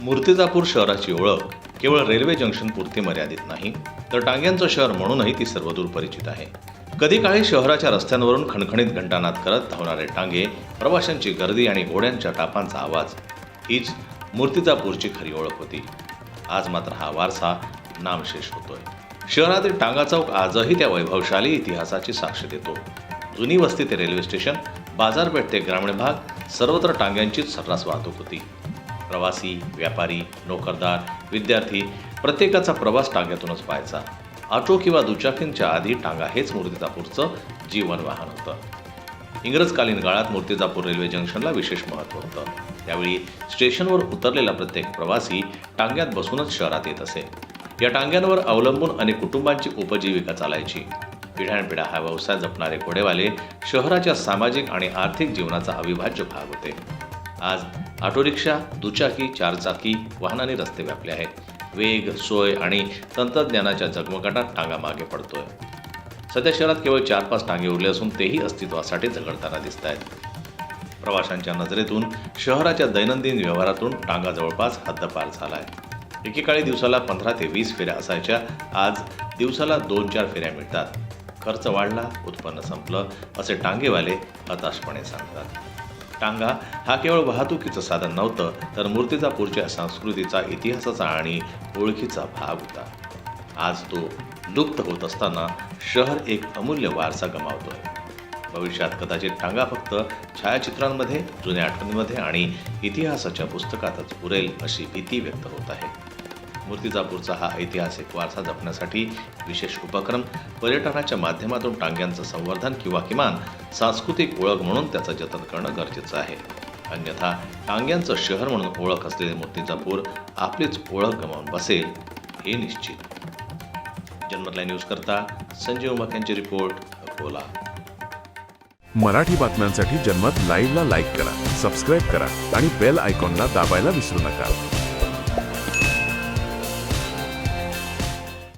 मूर्तिजापूर शहराची ओळख केवळ रेल्वे जंक्शन पुरती मर्यादित नाही, तर टांग्यांचं शहर म्हणूनही ती सर्वदूर परिचित आहे. कधी काळी शहराच्या रस्त्यांवरून खणखणीत घंटानाद करत धावणारे टांगे, प्रवाशांची गर्दी आणि घोड्यांच्या टापांचा आवाज हीच मूर्तिजापूरची खरी ओळख होती. आज मात्र हा वारसा नामशेष होतोय. शहरातील टांगा चौक आजही त्या वैभवशाली इतिहासाची साक्ष देतो. जुनी वस्ती ते रेल्वे स्टेशन, बाजारपेठ ते ग्रामीण भाग, सर्वत्र टांग्यांचीच सर्रास वाहतूक होती. प्रवासी, व्यापारी, नोकरदार, विद्यार्थी प्रत्येकाचा प्रवास टांग्यातूनच व्हायचा. ऑटो किंवा दुचाकींच्या आधी टांगा हेच मूर्तिजापूरचं जीवन वाहन होतं. इंग्रजकालीन काळात मूर्तिजापूर रेल्वे जंक्शनला विशेष महत्त्व होतं. त्यावेळी स्टेशनवर उतरलेला प्रत्येक प्रवासी टांग्यात बसूनच शहरात येत असे. या टांग्यांवर अवलंबून अनेक कुटुंबांची उपजीविका चालायची. पिढ्यानपिढ्या हा व्यवसाय जपणारे घोडेवाले शहराच्या सामाजिक आणि आर्थिक जीवनाचा अविभाज्य भाग होते. आज ऑटो रिक्षा, दुचाकी, चारचाकी वाहनांनी रस्ते व्यापले आहेत. वेग, सोय आणि तंत्रज्ञानाच्या जगमगाटात टांगा मागे पडतोय. सध्या शहरात केवळ 4-5 टांगे उरले असून तेही अस्तित्वासाठी झगडताना दिसत आहेत. प्रवाशांच्या नजरेतून शहराच्या दैनंदिन व्यवहारातून टांगा जवळपास हद्दपार झाला आहे. एकेकाळी दिवसाला 15 ते 20 फेऱ्या असायच्या, आज दिवसाला 2-4 फेऱ्या मिळतात. खर्च वाढला, उत्पन्न संपलं असे टांगेवाले हताशपणे सांगतात. टांगा हा केवळ वाहतुकीचं साधन नव्हतं, तर मूर्तिजापूरच्या संस्कृतीचा, इतिहासाचा आणि ओळखीचा भाग होता. आज तो लुप्त होत असताना शहर एक अमूल्य वारसा गमावतोय. भविष्यात कदाचित टांगा फक्त छायाचित्रांमध्ये, जुन्या आठवणींमध्ये आणि इतिहासाच्या पुस्तकातच उरेल अशी भीती व्यक्त होत आहे. मूर्तिजापूरचा हा ऐतिहासिक वारसा जपण्यासाठी विशेष उपक्रम, पर्यटनाच्या माध्यमातून टांग्यांचं संवर्धन किंवा किमान सांस्कृतिक ओळख म्हणून त्याचं जतन करणं गरजेचं आहे. अन्यथा टांग्यांचं शहर म्हणून ओळख असलेले मूर्तिजापूर आपलीच ओळख गमावून बसेल हे निश्चित. जनमत न्यूज करता संजय उमक यांची रिपोर्ट, अकोला. मराठी बातम्यांसाठी जनमत लाईव्हला लाईक करा, सबस्क्राईब करा आणि बेल आयकॉनला दाबायला विसरू नका.